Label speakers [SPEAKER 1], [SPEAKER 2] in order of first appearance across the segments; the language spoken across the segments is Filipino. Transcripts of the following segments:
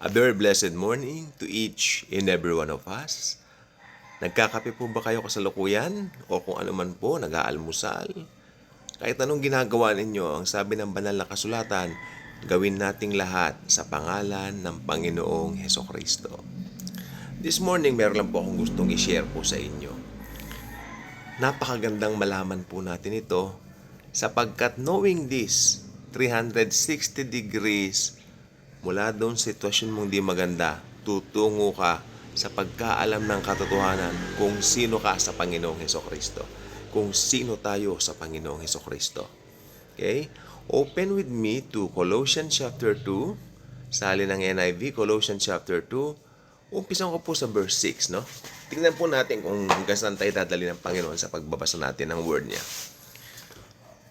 [SPEAKER 1] A very blessed morning to each and every one of us. Nagkakape po ba kayo kasalukuyan? O kung ano man po, nag-aalmusal? Kahit anong ginagawa ninyo, ang sabi ng banal na kasulatan, gawin nating lahat sa pangalan ng Panginoong Hesukristo. This morning, meron lang po akong gustong i-share po sa inyo. Napakagandang malaman po natin ito sapagkat knowing this, 360 degrees mula doon sa sitwasyon mong di maganda, tutungo ka sa pagkaalam ng katotohanan kung sino ka sa Panginoong Hesukristo. Kung sino tayo sa Panginoong Hesukristo. Okay? Open with me to Colossians chapter 2. Sali ng NIV, Colossians chapter 2. Umpisan ko po sa verse 6, no? Tingnan po natin kung hanggang saan tayo dadali ng Panginoon sa pagbabasa natin ng word niya.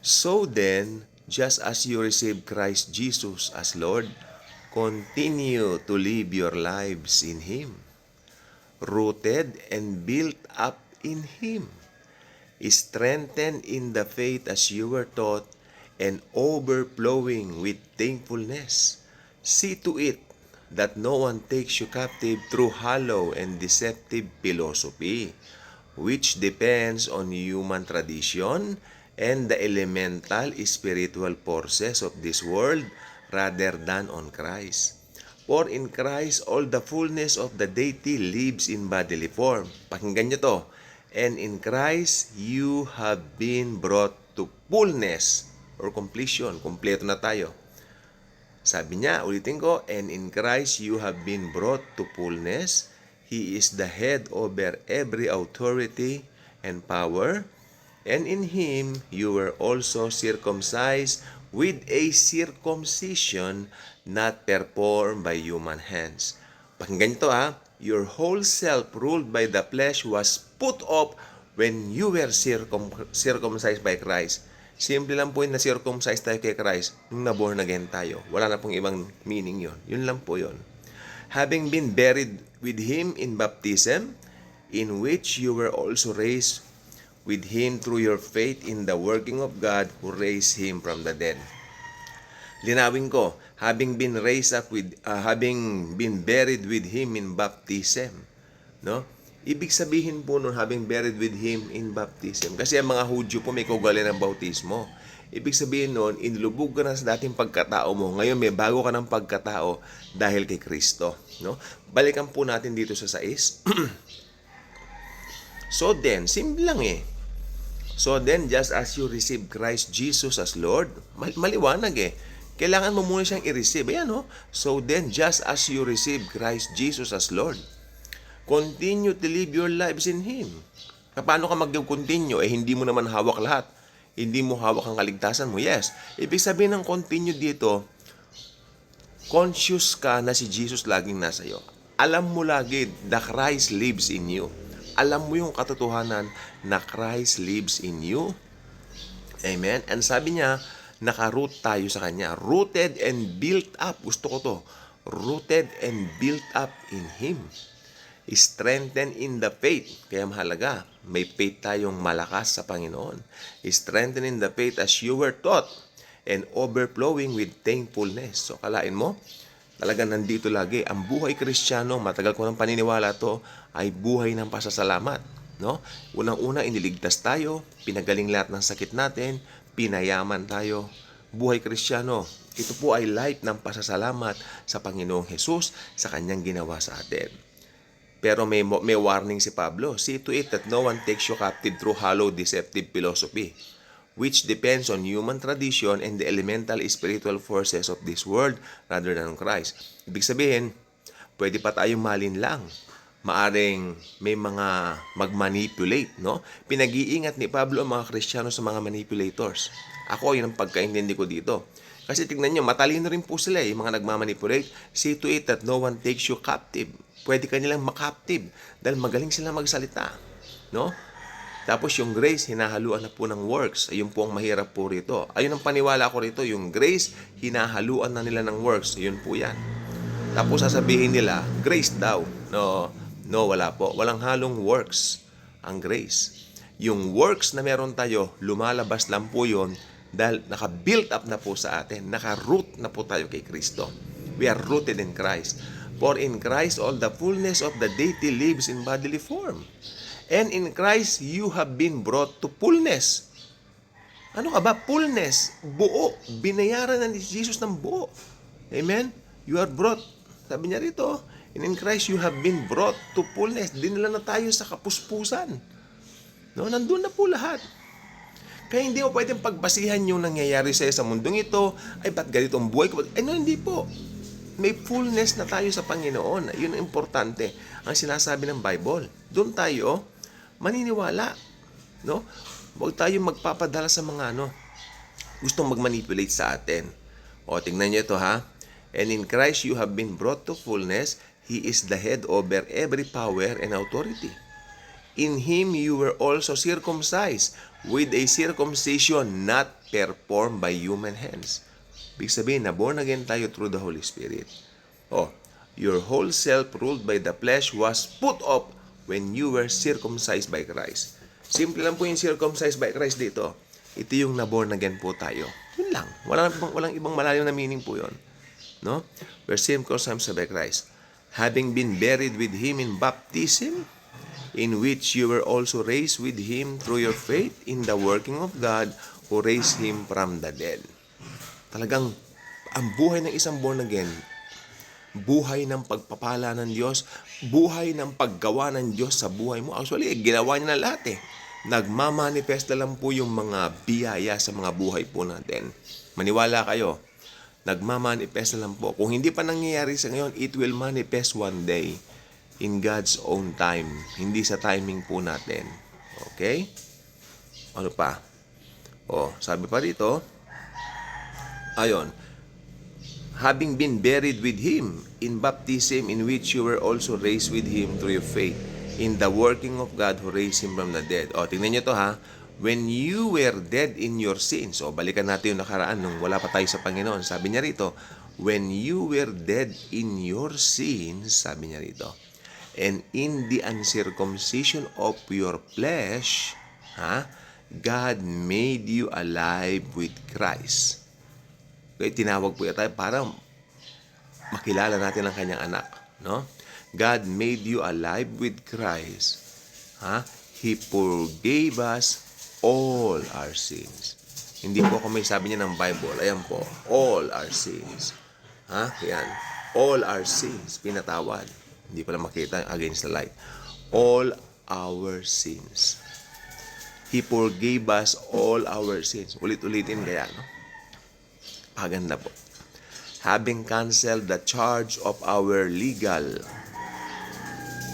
[SPEAKER 1] So then, just as you receive Christ Jesus as Lord, continue to live your lives in Him, rooted and built up in Him, strengthened in the faith as you were taught, and overflowing with thankfulness. See to it that no one takes you captive through hollow and deceptive philosophy, which depends on human tradition and the elemental spiritual forces of this world rather than on Christ. For in Christ all the fullness of the deity lives in bodily form. Pakinggan nyo to. And in Christ you have been brought to fullness or completion. Kompleto na tayo. Sabi niya, ulitin ko, and in Christ you have been brought to fullness. He is the head over every authority and power. And in Him you were also circumcised with a circumcision not performed by human hands. Pakinggan nito ha. Your whole self ruled by the flesh was put off when you were circumcised by Christ. Simple lang po yung na-circumcise tayo kay Christ nung na-born again tayo. Wala na pong ibang meaning yon. Yun lang po yon. Having been buried with Him in baptism, in which you were also raised with Him through your faith in the working of God who raised Him from the dead. Linawin ko, having been buried with Him in baptism, no? Ibig sabihin po nun, having buried with Him in baptism. Kasi ang mga Hudyo po may kaugali ng bautismo. Ibig sabihin nun, inilubog ka na sa dating pagkatao mo. Ngayon may bago ka ng pagkatao dahil kay Kristo, no? Balikan po natin dito sa 6. So then, simple lang eh. So then, just as you receive Christ Jesus as Lord, maliwanag eh. Kailangan mo muna siyang i-receive. Ayan oh. So then, just as you receive Christ Jesus as Lord, continue to live your lives in Him. Paano ka mag-continue? Hindi mo naman hawak lahat. Hindi mo hawak ang kaligtasan mo. Yes. Ibig sabihin ng continue dito, conscious ka na si Jesus laging nasa iyo. Alam mo lagi, the Christ lives in you. Alam mo yung katotohanan na Christ lives in you. Amen? And sabi niya, naka-root tayo sa Kanya. Rooted and built up. Gusto ko to. Rooted and built up in Him. Strengthened in the faith. Kaya mahalaga, may faith tayong malakas sa Panginoon. Strengthened in the faith as you were taught and overflowing with thankfulness. So, kalain mo, talagang nandito lagi. Ang buhay Kristiyano, matagal ko ng paniniwala to, ay buhay ng pasasalamat. No? Unang-una, iniligtas tayo, pinagaling lahat ng sakit natin, pinayaman tayo. Buhay Kristiyano, ito po ay life ng pasasalamat sa Panginoong Hesus sa Kanyang ginawa sa atin. Pero may warning si Pablo. See to it that no one takes you captive through hollow, deceptive philosophy, which depends on human tradition and the elemental spiritual forces of this world rather than on Christ. Ibig sabihin, pwede pa tayong malinlang. Maaring may mga mag-manipulate, no? Pinag-iingat ni Pablo ang mga Kristiyano sa mga manipulators. Ako, yun ang pagkaintindi ko dito. Kasi tignan nyo, matalino rin po sila yung mga nagmamanipulate. See to it that no one takes you captive. Pwede ka nilang makaptive dahil magaling sila magsalita, no? Tapos yung grace, hinahaluan na po ng works. Ayun po ang mahirap po rito. Ayun ang paniwala ko rito, yung grace, hinahaluan na nila ng works. Ayun po yan. Tapos sasabihin nila, grace daw. No, wala po. Walang halong works ang grace. Yung works na meron tayo, lumalabas lang po yun dahil naka-built up na po sa atin. Naka-root na po tayo kay Kristo. We are rooted in Christ. For in Christ all the fullness of the deity lives in bodily form. And in Christ you have been brought to fullness. Ano ka ba? Fullness. Buo. Binayaran na ni Jesus ng buo. Amen? You are brought. Sabi niya rito, and in Christ you have been brought to fullness. Dinala na tayo sa kapuspusan. No? Nandun na po lahat. Kaya hindi mo pwedeng pagbasihan yung nangyayari sa'yo sa mundong ito. Ay, ba't ganito ang buhay ko? Ay, no, hindi po. May fullness na tayo sa Panginoon. Yun ang importante. Ang sinasabi ng Bible. Doon tayo maniniwala. No? Huwag tayo magpapadala sa mga gustong mag-manipulate sa atin. O, tingnan niyo ito ha. And in Christ you have been brought to fullness. He is the head over every power and authority. In Him you were also circumcised with a circumcision not performed by human hands. Ibig sabihin na born again tayo through the Holy Spirit. Oh, your whole self ruled by the flesh was put off when you were circumcised by Christ. Simple lang po yung circumcised by Christ dito. Ito yung na-born again po tayo. Yun lang. Walang ibang malalim na meaning po yun. No? We're circumcised by Christ. Having been buried with Him in baptism, in which you were also raised with Him through your faith in the working of God who raised Him from the dead. Talagang ang buhay ng isang born again, buhay ng pagpapala ng Diyos, buhay ng paggawa ng Diyos sa buhay mo. Actually, ginawa niya na lahat eh. Nagmamanifest na lang po yung mga biyaya sa mga buhay po natin. Maniwala kayo, nagmamanifest na lang po. Kung hindi pa nangyayari sa ngayon, it will manifest one day in God's own time. Hindi sa timing po natin. Okay? Ano pa? Sabi pa dito, ayon, having been buried with Him in baptism, in which you were also raised with Him through your faith in the working of God who raised Him from the dead. Tingnan nyo to ha. When you were dead in your sins. Balikan natin yung nakaraan nung wala pa tayo sa Panginoon. Sabi niya rito, when you were dead in your sins, sabi niya rito, and in the uncircumcision of your flesh, God made you alive with Christ. Kaya tinawag po tayo para makilala natin ang kanyang anak. No? God made you alive with Christ. He forgave us all our sins. Hindi po ako may sabi niya ng Bible. Ayan po, all our sins. Yan. All our sins, pinatawad. Hindi pala makita against the light. All our sins. He forgave us all our sins. Ulit-ulitin kaya, no? Paganda po. Having canceled the charge of our legal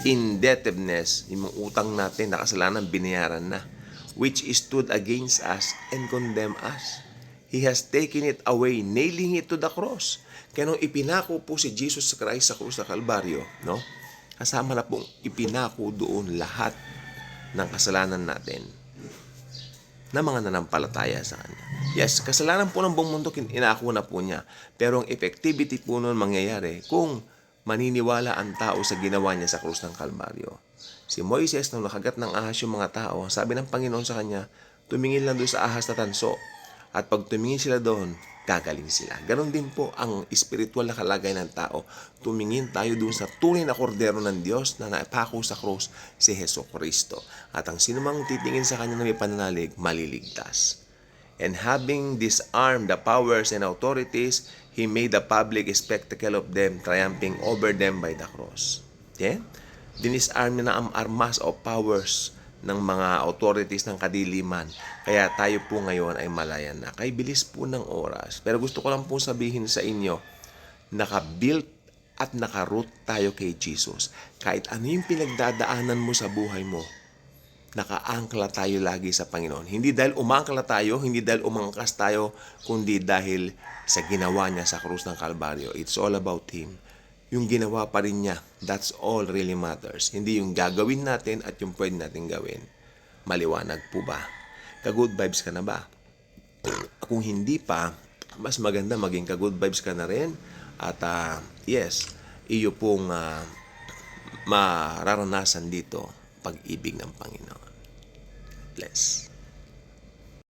[SPEAKER 1] indebtedness, yung utang natin na kasalanan, binayaran na, which stood against us and condemned us. He has taken it away, nailing it to the cross. Kaya nung ipinako po si Jesus Christ sa krus sa Kalbaryo, no? Kasama na pong ipinako doon lahat ng kasalanan natin na mga nanampalataya sa Kanya. Yes, kasalanan po ng buong mundo, inako na po niya. Pero ang effectivity po noon mangyayari kung maniniwala ang tao sa ginawa niya sa krus ng Kalbaryo. Si Moises, nung nakagat ng ahas yung mga tao, sabi ng Panginoon sa kanya, tumingin lang doon sa ahas na tanso. At pag tumingin sila doon, gagaling sila. Ganon din po ang spiritual na kalagayan ng tao. Tumingin tayo doon sa tunay na kordero ng Diyos na naipako sa krus, si Jesucristo. At ang sinumang titingin sa kanya na may pananalig, maliligtas. And having disarmed the powers and authorities, He made a public spectacle of them, triumphing over them by the cross. Okay? Dinisarm na ang armas o powers ng mga authorities ng kadiliman. Kaya tayo po ngayon ay malaya na. Kay bilis po ng oras. Pero gusto ko lang po sabihin sa inyo, naka-built at naka-root tayo kay Jesus. Kahit ano yung pinagdadaanan mo sa buhay mo, naka-angkla tayo lagi sa Panginoon. Hindi dahil umangkla tayo, hindi dahil umangkas tayo, kundi dahil sa ginawa niya sa krus ng Kalbaryo. It's all about Him. Yung ginawa pa rin niya, that's all really matters. Hindi yung gagawin natin at yung pwede natin gawin. Maliwanag po ba? Ka-good vibes ka na ba? Kung hindi pa, mas maganda maging ka-good vibes ka na rin. At yes, iyo pong mararanasan dito pag-ibig ng Panginoon. Bless.